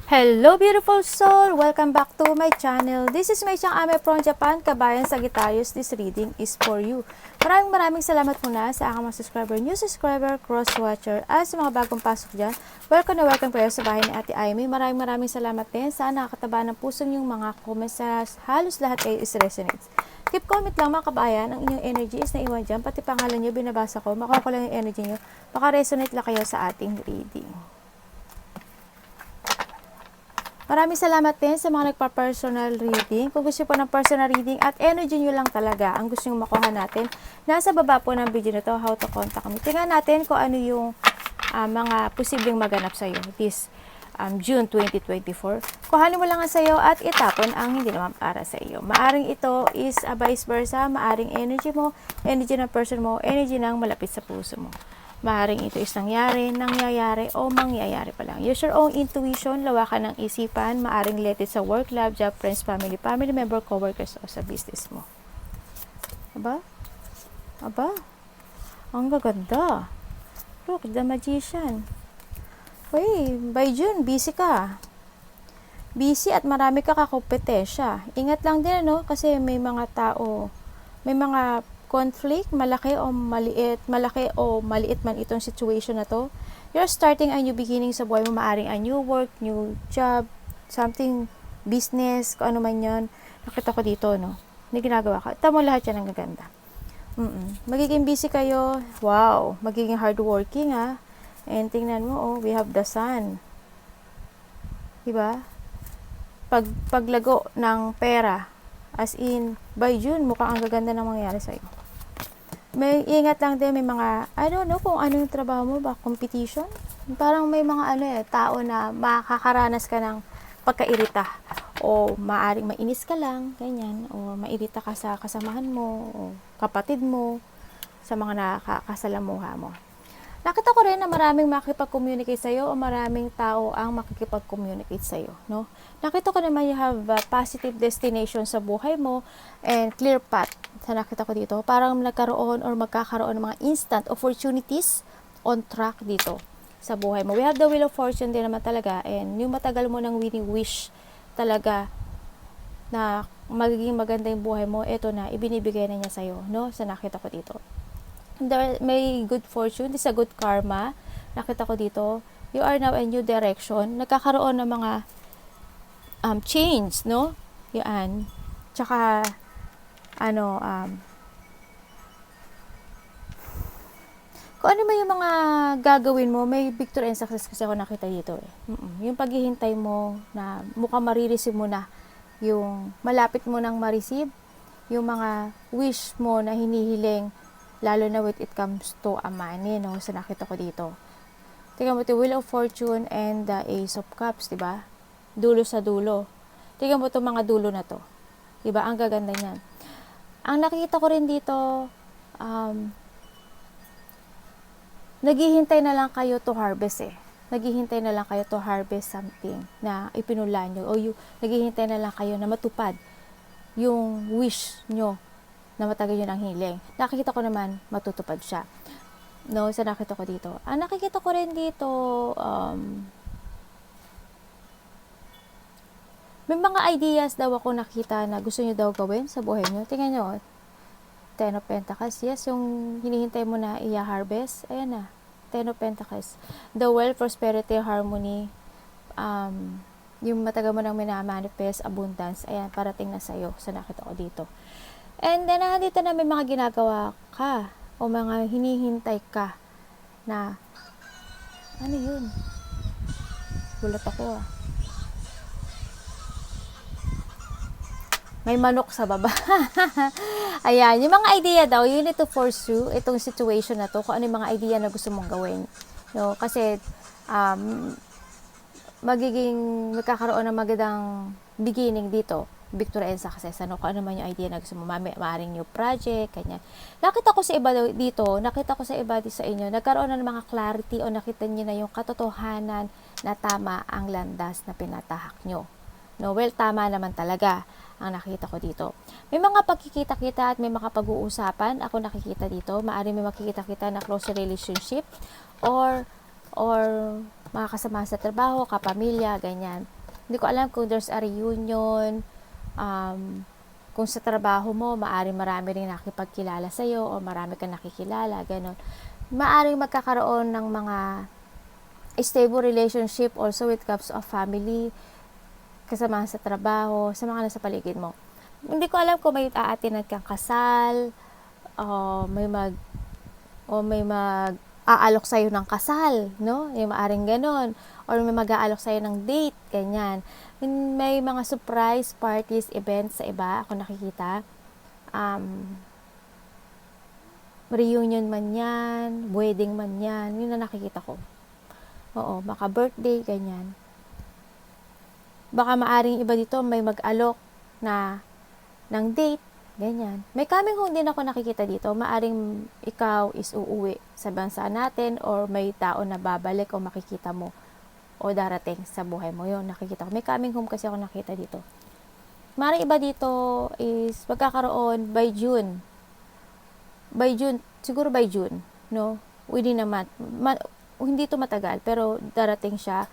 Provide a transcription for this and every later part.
Hello beautiful soul! Welcome back to my channel. This is Mei Chang Ame from Japan. Kabayan Sagittarius, this reading is for you. Maraming salamat muna sa aking mga subscriber, new subscriber, cross-watcher, at sa mga bagong pasok dyan. Welcome kayo sa bahay ni Ate Aimee. Maraming salamat din sa nakakataba ng puso yung mga comments sa halos lahat kayo is resonates. Keep comment lang mga kabayan, ang inyong energy is naiwan dyan, pati pangalan nyo binabasa ko, makuha ko lang yung energy nyo, maka-resonate lang kayo sa ating reading. Maraming salamat din sa mga nagpa-personal reading. Kung gusto po ng personal reading at energy nyo lang talaga ang gusto nyo makuha natin, nasa baba po ng video na to, how to contact kami. Tingnan natin kung ano yung mga posibleng maganap sa'yo this June 2024. Kuhanin mo lang ang sa'yo at itapon ang hindi naman para sa iyo. Maaring ito is vice versa, maaring energy mo, energy ng person mo, energy ng malapit sa puso mo. Maaaring ito is nangyayari o mangyayari pa lang. Use your own intuition, lawakan ng isipan, maaaring related sa work, love, job, friends, family member, co-workers o sa business mo. Aba? Ang gaganda. Look, the magician. Uy, by June, busy ka. Busy at marami ka kakompetensya. Ingat lang din, no? Kasi may mga tao, may mga conflict, malaki o maliit man itong situation na to. You're starting a new beginning sa buhay mo, maaring a new work, new job, something, business, kung ano man yun. Nakita ko dito, no? May ginagawa ka. Tama lahat yan ang gaganda. Magiging busy kayo. Wow! Magiging hardworking, ha? And tingnan mo, oh, we have the sun. Diba? Paglago ng pera, as in, by June, mukhang ang gaganda ng mangyayari sa'yo. May ingat lang din, may mga, I don't know kung ano yung trabaho mo ba, competition? Parang may mga tao na makakaranas ka ng pagkairita. O maaring mainis ka lang, ganyan. O mairita ka sa kasamahan mo, o kapatid mo, sa mga nakakasalamuha mo. Nakita ko rin na maraming makikipag-communicate sa'yo o maraming tao ang makikipag-communicate sa'yo, no? Nakita ko naman you have a positive destination sa buhay mo and clear path. Sa nakita ko dito, parang nagkaroon or magkakaroon ng mga instant opportunities on track dito sa buhay mo. We have the wheel of fortune din naman talaga and yung matagal mo ng winning wish talaga na magiging maganda yung buhay mo, ito na, ibinibigay na niya sa'yo, no? Sa nakita ko dito. May good fortune, this is a good karma. Nakita ko dito, you are now in new direction. Nagkakaroon ng mga change, no? Yan. Tsaka, kung ano man yung mga gagawin mo, may victory and success kasi ako nakita dito eh. Yung paghihintay mo na mukhang marireceive mo na, yung malapit mo nang ma-receive, yung mga wish mo na hinihiling, lalo na when it comes to money, no? So, nakita ko dito. Tingnan mo ito, Wheel of Fortune and the Ace of Cups, diba? Dulo sa dulo. Tingnan mo ito, mga dulo na to. Diba? Ang gaganda niyan. Ang nakikita ko rin dito, naghihintay na lang kayo to harvest eh. Naghihintay na lang kayo to harvest something na ipinulan nyo. O naghihintay na lang kayo na matupad yung wish nyo na matagal yun ang hiling. Nakikita ko naman, matutupad siya. No, sa nakita ko dito. Ang nakikita ko rin dito, may mga ideas daw ako nakita na gusto nyo daw gawin sa buhay nyo. Tingnan nyo, Ten of Pentacles. Yes, yung hinihintay mo na i-harvest. Ayan na, Ten of Pentacles. The wealth, prosperity, harmony, yung matagal mo nang minamanifest, abundance. Ayan, parating na sa'yo. Sa nakita ko dito. And then, nandito na may mga ginagawa ka o mga hinihintay ka na, ano yun? Gulat ako May manok sa baba. Ayan, yung mga idea daw, you need to pursue itong situation na to, kung ano yung mga idea na gusto mong gawin. No? Kasi, magkakaroon ng magandang beginning dito. Victory and success, kung ano man yung idea na gusto mo, maaaring new project, kanyan. Nakita ko sa iba sa inyo, nagkaroon na ng mga clarity o nakita niyo na yung katotohanan na tama ang landas na pinatahak nyo. No, well, tama naman talaga ang nakita ko dito. May mga pagkikita-kita at may mga pag-uusapan, ako nakikita dito, maaaring may makikita-kita na close relationship or mga kasama sa trabaho, kapamilya, ganyan. Hindi ko alam kung there's a reunion, kung sa trabaho mo, marami rin nakipagkilala sa'yo o marami kang nakikilala, ganon. Maaring magkakaroon ng mga stable relationship also with comes of family, kasama sa trabaho, sa mga nasa paligid mo. Hindi ko alam kung may aatinan kang kasal, may mag-aalok sa'yo ng kasal, no? Yung maaring ganon. Or may mag-aalok sa'yo ng date, ganyan. May mga surprise parties, events sa iba, ako nakikita. Reunion man yan, wedding man yan, yun na nakikita ko. Oo, baka birthday, ganyan. Baka maaring iba dito may mag-alok na ng date, ganyan. May coming home din ako nakikita dito. Maaring ikaw is uuwi sa bansa natin or may tao na babalik o makikita mo o darating sa buhay mo. Yun, nakikita ko. May coming home kasi ako nakita dito. Maaring iba dito is magkakaroon by June. Siguro by June, no? Within a month. Hindi to matagal, pero darating siya.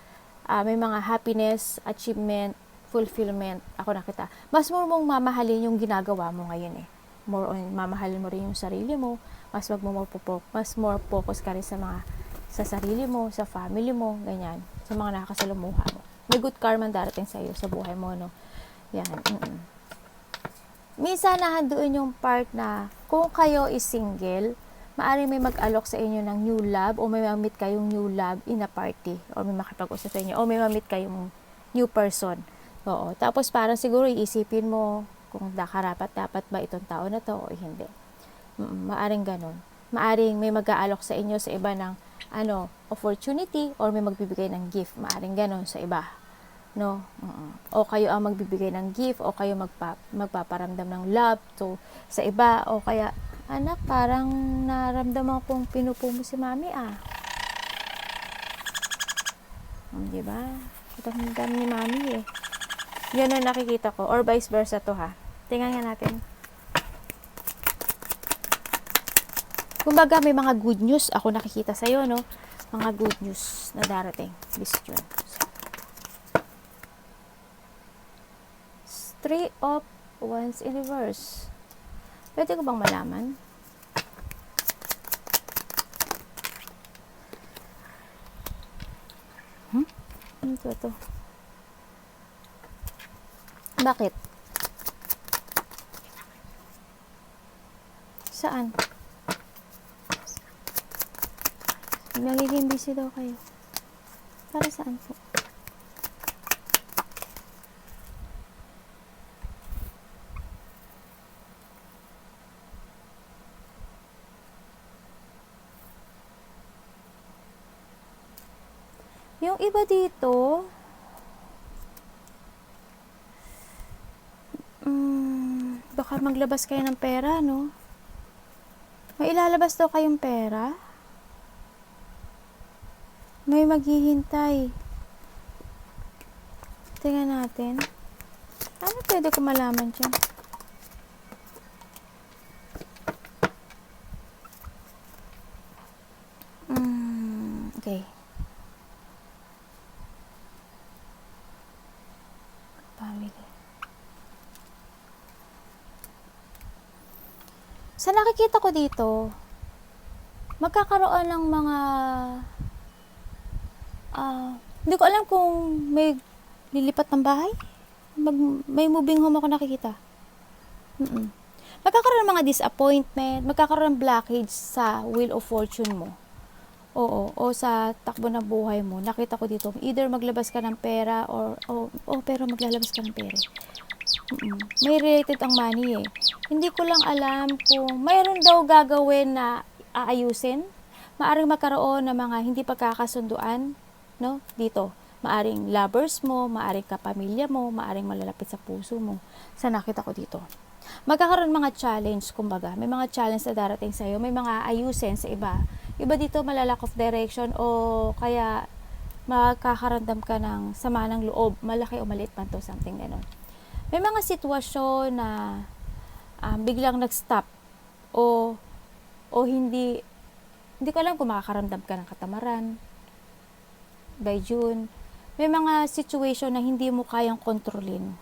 May mga happiness, achievement, fulfillment, ako nakita. Mas more mong mamahalin yung ginagawa mo ngayon eh. More on, mamahalin mo rin yung sarili mo. Mas more focus ka rin sa sarili mo, sa family mo, ganyan. Sa mga nakasalumuha mo. May good karma darating sa iyo, sa buhay mo, no? Yan. Minsan doon yung part na kung kayo is single, maaring may mag-alok sa inyo ng new love o may ma-meet kayong new love in a party o may makipag-usap sa inyo o may ma-meet kayong new person. Oo. Tapos parang siguro iisipin mo kung dapat ba itong tao na to o hindi. Maaring ganun. Maaring may mag-aalok sa inyo sa iba ng opportunity or may magbibigay ng gift. Maaring ganun sa iba. No? O kayo ang magbibigay ng gift o kayo magpaparamdam ng love to sa iba o kaya anak, parang naramdaman kong pinupo mo si mami diba? Kitang ni mami eh. Yan ang nakikita ko. Or vice versa to ha. Tingnan nga natin. Kumbaga may mga good news ako nakikita sa'yo, no? Mga good news na darating. Question. Three of Wands in reverse. Pwede ko bang malaman? Ano ito? Bakit? Saan? Magiging busy daw kayo. Para saan po? Yung iba dito, baka maglabas kayo ng pera, no? May ilalabas daw kayong pera. May maghihintay. Tingnan natin. Ano pwede ko malaman dyan? Okay. Family. Sa nakikita ko dito, magkakaroon ng mga hindi ko alam kung may lilipat ng bahay. May moving home ako nakikita. Magkakaroon ng mga disappointment, magkakaroon ng blockage sa wheel of fortune mo. Oo, o sa takbo ng buhay mo. Nakita ko dito, either maglabas ka ng pera pero maglalabas ka ng pera. May related ang money eh. Hindi ko lang alam kung mayroon daw gagawin na aayusin. Maaring magkaroon ng mga hindi pagkakasunduan, no? Dito. Maaring lovers mo, maaring kapamilya mo, maaring malalapit sa puso mo. Sa nakita ko dito. Magkakaroon mga challenge, kumbaga. May mga challenge na darating sa'yo. May mga ayusin sa iba. Iba dito malalack of direction o kaya makakaramdam ka ng sama ng loob. Malaki o maliit man to, something gano'n. May mga sitwasyon na biglang nag-stop o hindi ko alam kung makakaramdam ka ng katamaran by June. May mga situation na hindi mo kayang kontrolin.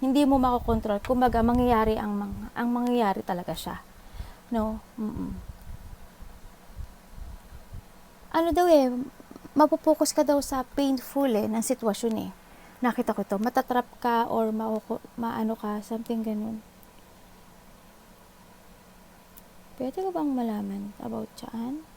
Hindi mo makokontrol. Kumbaga, mangyayari ang mangyayari talaga siya. No? Ano daw mapupokus ka daw sa painful ng sitwasyon Nakita ko to, matatrap ka or maano ka, something ganun. Pwede ko bang malaman about yan?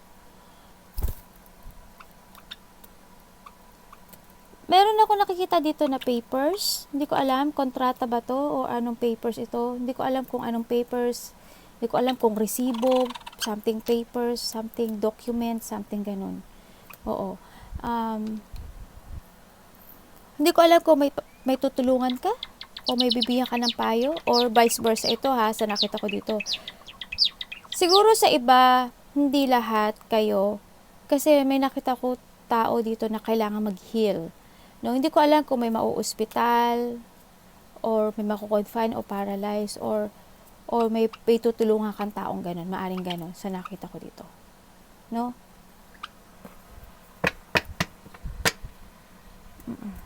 Meron ako nakikita dito na papers. Hindi ko alam, kontrata ba to o anong papers ito. Hindi ko alam kung anong papers. Hindi ko alam kung resibo, something papers, something document, something ganun. Oo. Hindi ko alam kung may tutulungan ka o may bibigyan ka ng payo or vice versa ito sa nakita ko dito. Siguro sa iba, hindi lahat kayo kasi may nakita ko tao dito na kailangan mag-heal. No, hindi ko alam kung may mauospital or may mako-confine o paralyze or may tutulungan kang taong ganun, maaring ganun sa nakita ko dito. No?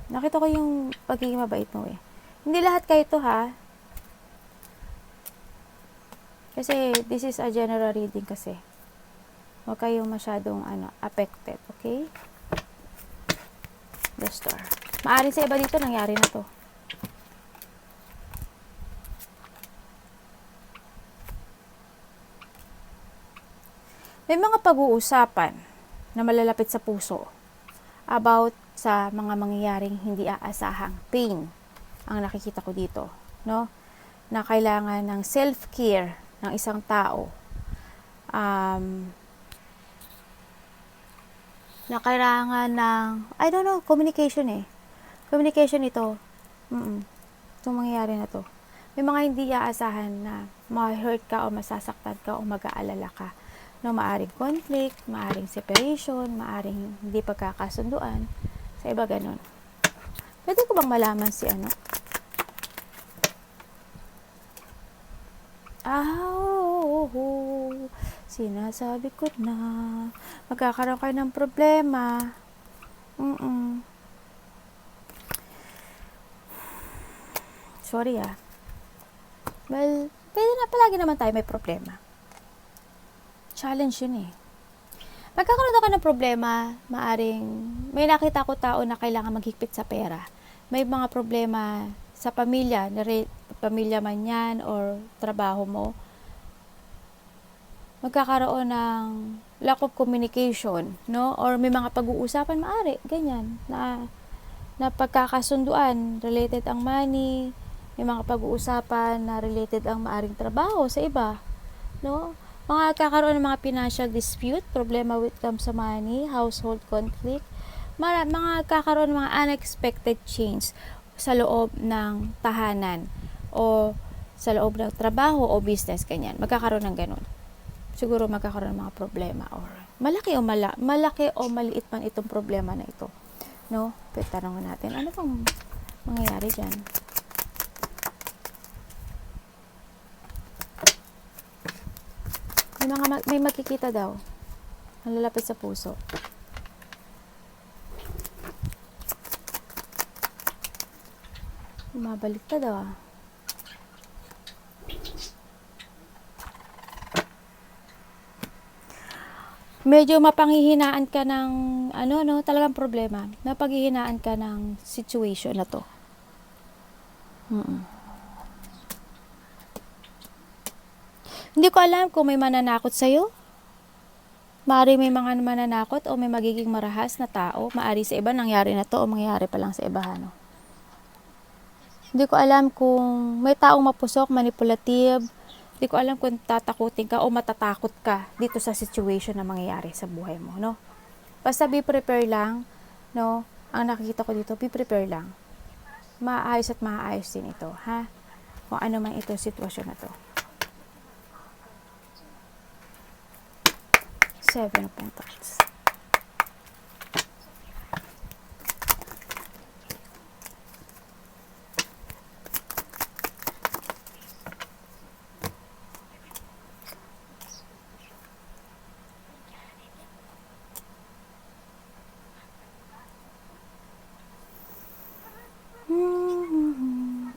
Nakita ko yung pagiging mabait mo Hindi lahat kayo to Kasi this is a general reading kasi. Huwag kayong masyadong affected, okay? The Star. Maaring sa iba dito nangyari na to. May mga pag-uusapan na malalapit sa puso about sa mga mangyayaring hindi aasahang pain ang nakikita ko dito, no? Na kailangan ng self-care ng isang tao. Na kailangan ng, I don't know, communication Communication ito. Itong mangyayari na to. May mga hindi aasahan na ma-hurt ka o masasaktan ka o mag-aalala ka. No, maaring conflict, maaring separation, maaring hindi pagkakasunduan. Sa iba ganun. Pwede ko bang malaman si sinasabi ko na magkakaroon kayo ng problema. Sorry Well, pwede na palagi naman tayo may problema. Challenge yun Magkakaroon ako ng problema, maaring may nakita ko tao na kailangan maghigpit sa pera. May mga problema sa pamilya, pamilya man yan or trabaho mo. Magkakaroon ng lack of communication, no? Or may mga pag-uusapan maaari, ganyan, na pagkakasunduan, related ang money, may mga pag-uusapan na related ang maaring trabaho sa iba, no? Mga kakaroon ng mga financial dispute, problema with comes sa money, household conflict, mga kakaroon ng mga unexpected change sa loob ng tahanan o sa loob ng trabaho o business, ganyan. Magkakaroon ng ganun. Siguro magkakaroon ng mga problema or malaki o maliit man itong problema na ito. No? Pero tanongin natin, ano bang mangyayari dyan? May makikita daw. Ang lalapit sa puso. Mabalik ka daw Medyo mapanghihinaan ka ng talagang problema. Mapanghihinaan ka ng situation na to. Hindi ko alam kung may mananakot sa'yo. Maari may mga mananakot o may magiging marahas na tao. Maari sa iba nangyari na to o mangyayari pa lang sa iba. Hindi ko alam kung may taong mapusok, manipulative. Hindi ko alam kung tatakutin ka o matatakot ka dito sa situation na mangyayari sa buhay mo, no? Basta be prepare lang, no? Ang nakikita ko dito, be prepare lang. Maayos at maayos din ito, Kung ano man ito sitwasyon na to. 7 of Pentacles.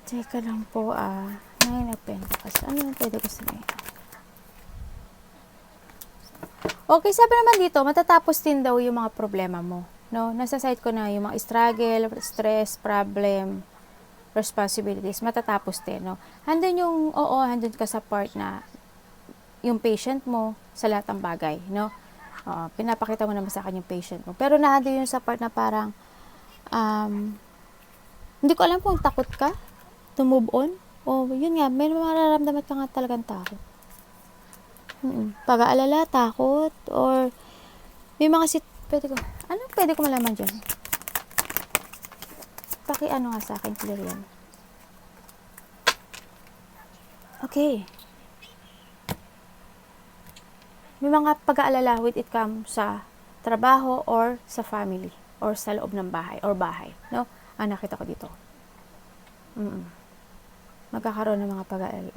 Teka lang po, Nine of Pentacles. Ano yung pwede ko sabihin? Okay, sabi naman dito, matatapos din daw yung mga problema mo. No? Nasa side ko na yung mga struggle, stress, problem, responsibilities, matatapos din. No? Handun ka sa part na yung patient mo sa lahat ng bagay. No? Pinapakita mo naman sa akin yung patient mo. Pero nandun yun sa part na parang, hindi ko alam kung takot ka to move on. O, yun nga, may mararamdaman ka nga talagang takot. Pag-aalala, takot, or may mga pwede ko malaman dyan? Ano nga sa akin, clear yan. Okay. May mga pag-aalala with it comes sa trabaho or sa family or sa loob ng bahay or bahay. No? Nakita ko dito. Magkakaroon ng mga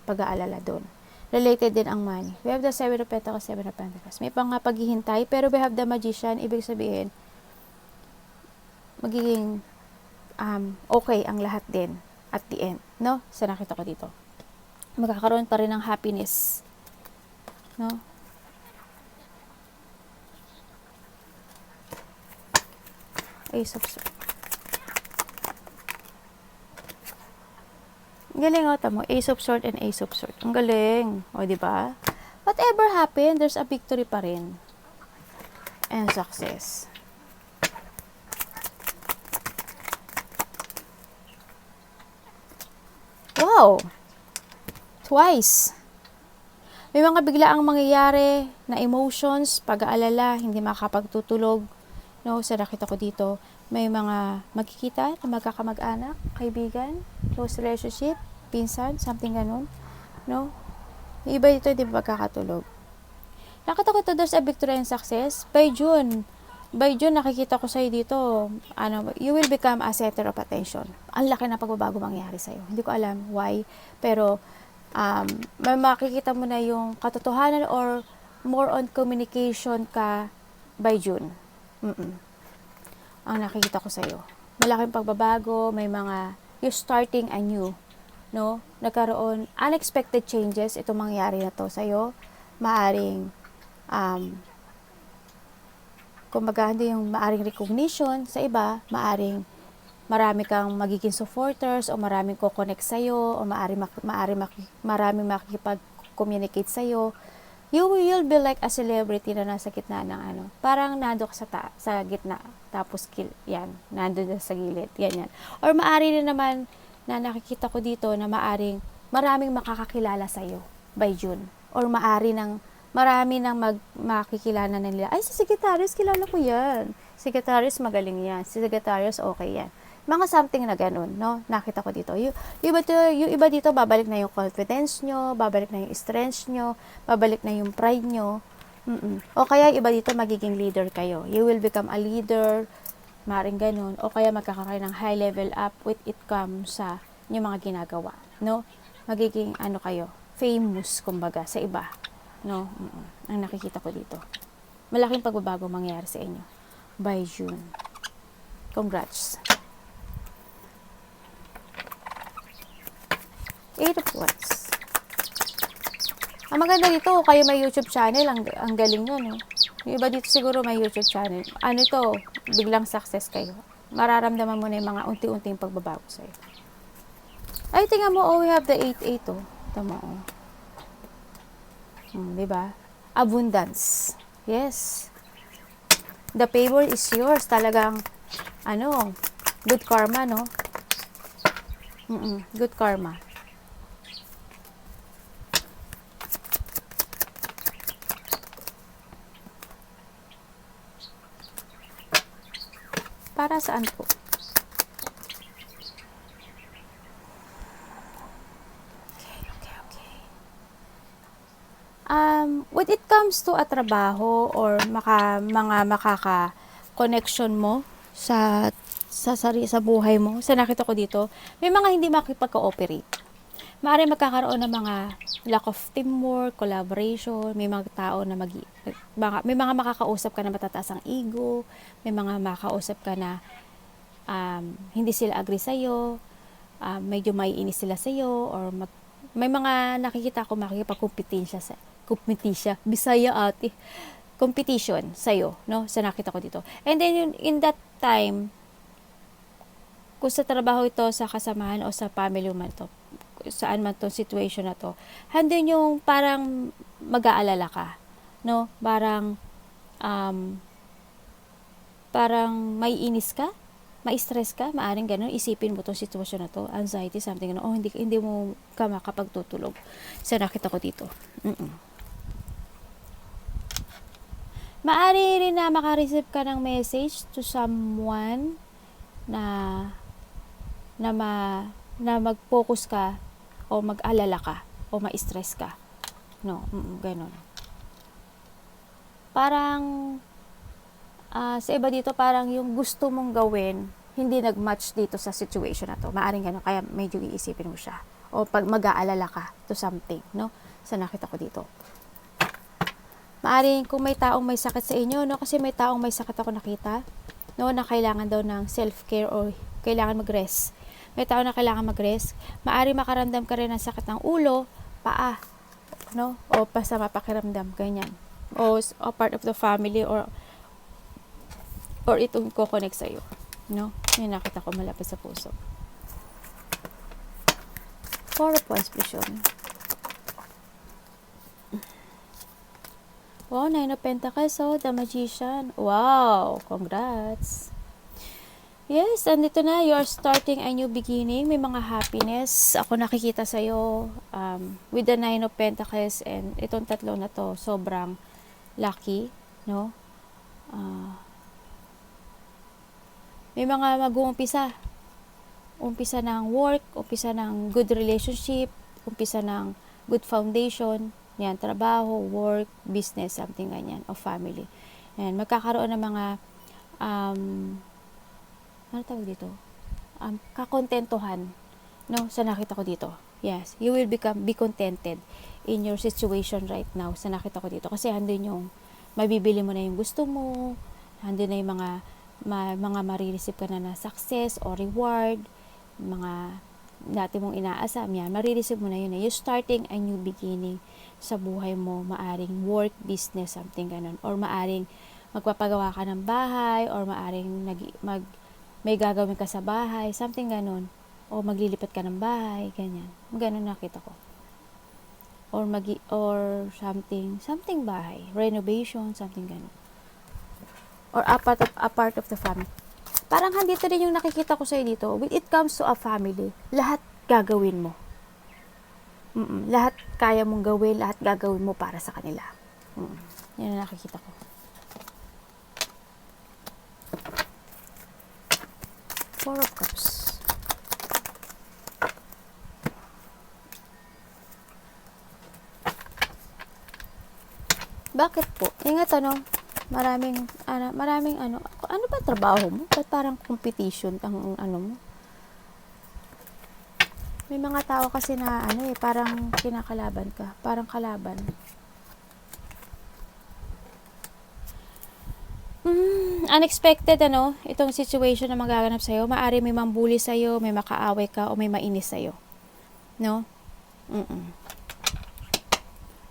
pag-aalala doon. Related din ang money. We have the 7 of Pentacles, 7 of Pentacles. May paghihintay, pero we have the Magician. Ibig sabihin, magiging okay ang lahat din at the end. No? So, nakita ko dito. Magkakaroon pa rin ng happiness. No? Ace of Swords. Galing tamo. Ace of Swords and Ace of Swords. Ang galing. Di ba? Whatever happened, there's a victory pa rin. And success. Wow! Twice. May mga biglaang mangyayari na emotions, pag-aalala, hindi makakapagtutulog. No, sa nakita ko dito, may mga magkikita na magkakamag-anak, kaibigan, close relationship, pinsan, something ganun. No? Yung iba dito, hindi magkakatulog. Nakita ko to, there's a victory and success. By June, nakikita ko sa'yo dito, you will become a center of attention. Ang laki na pagbabago mangyari sa'yo. Hindi ko alam why, pero may makikita mo na yung katotohanan or more on communication ka by June. Ang nakikita ko sa'yo. Malaking pagbabago, may mga, you're starting anew. No? Nagkaroon, unexpected changes, itong mangyari na to sa'yo. Maaring, kumbaga, hindi yung maaring recognition sa iba, maaring marami kang magiging supporters o maraming ko-connect sa'yo o maraming makikipag-communicate sa'yo. You will be like a celebrity na nasa gitna ng parang nando ka sa gitna, tapos yan, nando sa gilid, yan. Or maari rin naman na nakikita ko dito na maraming makakakilala sa'yo by June. Or marami nang makikilala na nila. Ay, si Sagittarius, kilala ko yan. Si Sagittarius, magaling yan. Si Sagittarius, okay yan. Mga something na ganun, no? Nakita ko dito. Yung iba dito, babalik na yung confidence nyo, babalik na yung strength nyo, babalik na yung pride nyo. O kaya iba dito, magiging leader kayo. You will become a leader, maring ganun. O kaya magkakaroon ng high level up with it comes sa yung mga ginagawa, no? Magiging kayo, famous, kumbaga, sa iba. No? Ang nakikita ko dito. Malaking pagbabago mangyayari sa inyo by June. Congrats. 8 of Wands. Ang maganda dito, kayo may YouTube channel, ang galing nyo, no? Yung iba dito siguro may YouTube channel. Biglang success kayo. Mararamdaman mo na yung mga unti-unting pagbabago sa'yo. Ay, tingnan mo, we have the 8-8, Tama, diba? Abundance. Yes. The favor is yours. Talagang, good karma, no? Good karma. Para saan po? Okay. When it comes to a trabaho or mga makaka-connection mo sa buhay mo, sa nakita ko dito, may mga hindi makipag-cooperate. Maaari magkakaroon ng mga lack of teamwork, collaboration, may mga tao na may mga makakausap ka na matataas ang ego, may mga makakausap ka na hindi sila agree sa'yo, medyo maiinis sila sa'yo, or may mga nakikita ko makikipag-competition Bisaya ate, competition sa'yo, no? Sa nakita ko dito. And then, in that time, kung sa trabaho ito, sa kasamahan o sa family man to, saan man tong situation na to, handun yung parang mag-aalala ka, no? Parang may inis ka, ma-stress ka, maaring ganun, isipin mo tong sitwasyon na to, anxiety, something, no? Hindi mo ka makapagtutulog. Sa nakita ko dito. Maari rin na makareceive ka ng message to someone na mag-focus ka o mag-alala ka o ma-stress ka. No, ganun. Parang sa iba dito, parang yung gusto mong gawin hindi nag-match dito sa situation na to. Maaring ganun, kaya medyo iisipin mo siya. O pag mag-aalala ka to something, no? Sa nakita ko dito. Maaring kung may taong may sakit sa inyo, no? Kasi may taong may sakit ako nakita, no? Na kailangan daw ng self-care o kailangan mag-rest. May tao na kailangan mag-rest. Maaring makaramdam ka rin ng sakit ng ulo, paa, no? O pasama pakiramdam, ganyan. O part of the family or itong ko-connect sa'yo, no? Yung nakita ko malapit sa puso. 4 points, please show me. Wow, 9 of Pentacles, so the Magician. Wow, congrats. Yes, andito na, you are starting a new beginning. May mga happiness ako nakikita sa'yo with the 9 of Pentacles, and itong tatlo na to, sobrang lucky, no? May mga mag-uumpisa. Umpisa ng work, umpisa ng good relationship, umpisa ng good foundation, yan, trabaho, work, business, something ganyan, o family. Yan, magkakaroon ng mga ano tawag dito? Kakontentuhan, no? Sa nakita ko dito. Yes, you will be contented in your situation right now. Sa nakita ko dito. Kasi handun yung mabibili mo na yung gusto mo, handun na yung mga marireceive ka na success or reward, mga dati mong inaasam, yan, marireceive mo na yun. You're starting a new beginning sa buhay mo. Maaring work, business, something ganun. Or maaring magpapagawa ka ng bahay, or maaring may gagawin ka sa bahay, something ganun. O maglilipat ka ng bahay, ganyan. Ganun nakita ko. Or something bahay, renovation, something ganun. Or a part of the family. Parang handito rin yung nakikita ko sa'yo dito. When it comes to a family, lahat gagawin mo. Lahat kaya mong gawin, lahat gagawin mo para sa kanila. Yan ang nakikita ko. Four of Cups. Bakit po? Ingat maraming ano ba trabaho mo? Ba't parang competition ang mo? May mga tao kasi na parang kinakalaban ka, parang kalaban. Unexpected itong situation na magaganap sa'yo. Maari may mambuli sa'yo, may makaaway ka, o may mainis sa'yo. No?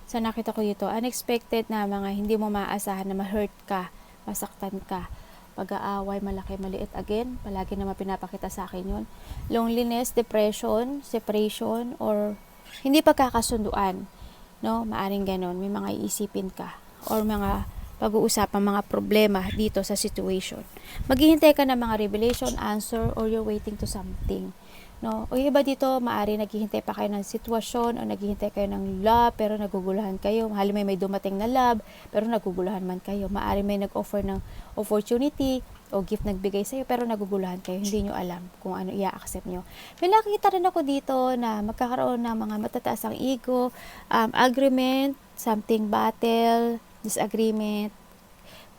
Sa nakita ko dito, unexpected na mga hindi mo maaasahan na ma-hurt ka, masaktan ka. Pag-aaway, malaki, maliit. Again, palagi naman pinapakita sa akin yun. Loneliness, depression, separation, or hindi pagkakasunduan. No? Maaring ganon. May mga iisipin ka. Or mga pag-uusapan, mga problema dito sa situation. Maghihintay ka ng mga revelation, answer, or you're waiting to something. No? O iba dito, maari naghihintay pa kayo ng sitwasyon, o naghihintay kayo ng love, pero naguguluhan kayo. Halimbawa may dumating na love, pero naguguluhan man kayo. Maari may nag-offer ng opportunity o gift nagbigay sa'yo, pero naguguluhan kayo. Hindi nyo alam kung ano i-accept nyo. May nakikita rin ako dito na magkakaroon ng mga matataas ang ego, agreement, something battle, disagreement,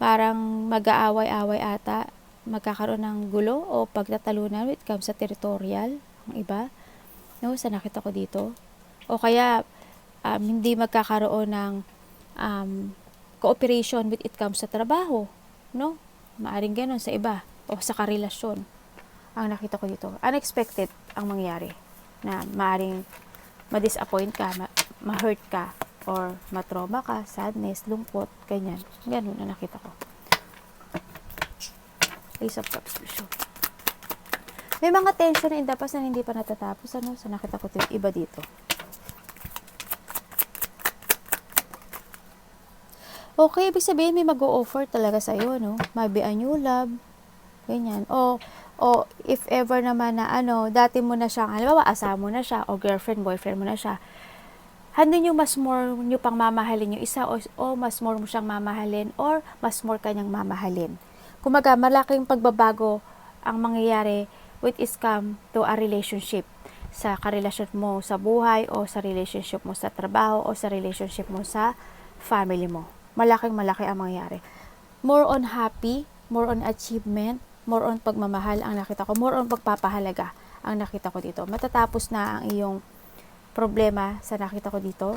parang mag-aaway-away ata, magkakaroon ng gulo o pagtatalunan when it comes sa territorial, ang iba, no, sa nakita ko dito. O kaya, hindi magkakaroon ng cooperation when it comes sa trabaho, no? Maaring ganun sa iba, o sa karelasyon. ang nakita ko dito. Unexpected ang mangyari na maaring ma-disappoint ka, ma-hurt ka, or matrauma ka, sadness, lungkot, ganyan. Ganun na nakita ko. Ace of Cups. May mga tension in the past na hindi pa natatapos. Ano? So, nakita ko ito iba dito. Okay, ibig sabihin may mag-o-offer talaga sa'yo, no? Maybe a new love, ganyan. O if ever naman na dati mo na siyang, halimbawa, asawa mo na siya, o girlfriend, boyfriend mo na siya, handin yung mas more nyo pang mamahalin yung isa, o mas more mo siyang mamahalin, or mas more kanyang mamahalin. Kumaga, malaking pagbabago ang mangyayari with is come to a relationship, sa karelasyon mo sa buhay, o sa relationship mo sa trabaho, o sa relationship mo sa family mo. Malaking malaki ang mangyayari. More on happy, more on achievement, more on pagmamahal ang nakita ko, more on pagpapahalaga ang nakita ko dito. Matatapos na ang iyong problema sa nakita ko dito.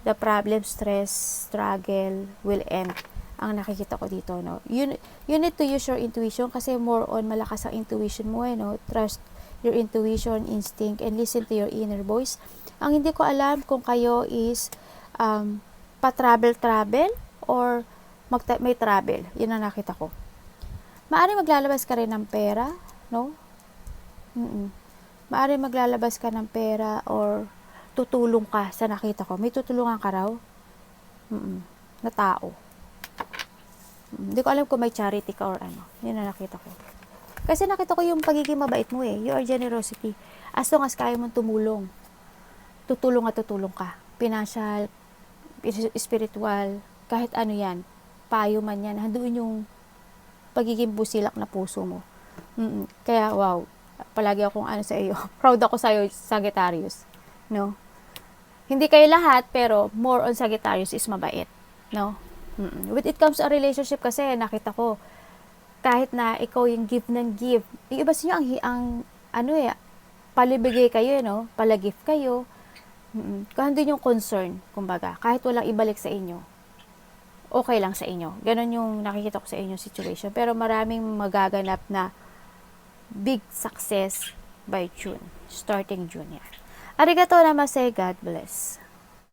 The problem, stress, struggle will end ang nakikita ko dito, no? You need to use your intuition kasi more on malakas ang intuition mo, no? Trust your intuition, instinct, and listen to your inner voice. Ang hindi ko alam kung kayo is pa-travel or may travel. Yun ang nakita ko. Maaari maglalabas ka rin ng pera, no? Maaari maglalabas ka ng pera or tutulong ka sa nakita ko. May tutulungan ka raw? Na tao. Hindi ko alam kung may charity ka or ano. Yun ang nakita ko. Kasi nakita ko yung pagiging mabait mo eh. Your generosity. As long as kaya mong tumulong. Tutulong at tutulong ka. Financial, spiritual, kahit ano yan, payo man yan, handuin yung pagiging busilak na puso mo. Kaya, wow, palagi akong sa iyo. Proud ako sa iyo, Sagittarius. No? Hindi kayo lahat, pero more on Sagittarius is mabait. No? When it comes to a relationship kasi, nakita ko, kahit na ikaw yung give ng give, yung iba sa inyo, palibigay kayo, no? Palagift kayo, kung hindi yung concern, kumbaga, kahit walang ibalik sa inyo, okay lang sa inyo. Ganon yung nakikita ko sa inyong situation. Pero maraming magaganap na big success by June. Starting June yan. Arigato namaste. God bless.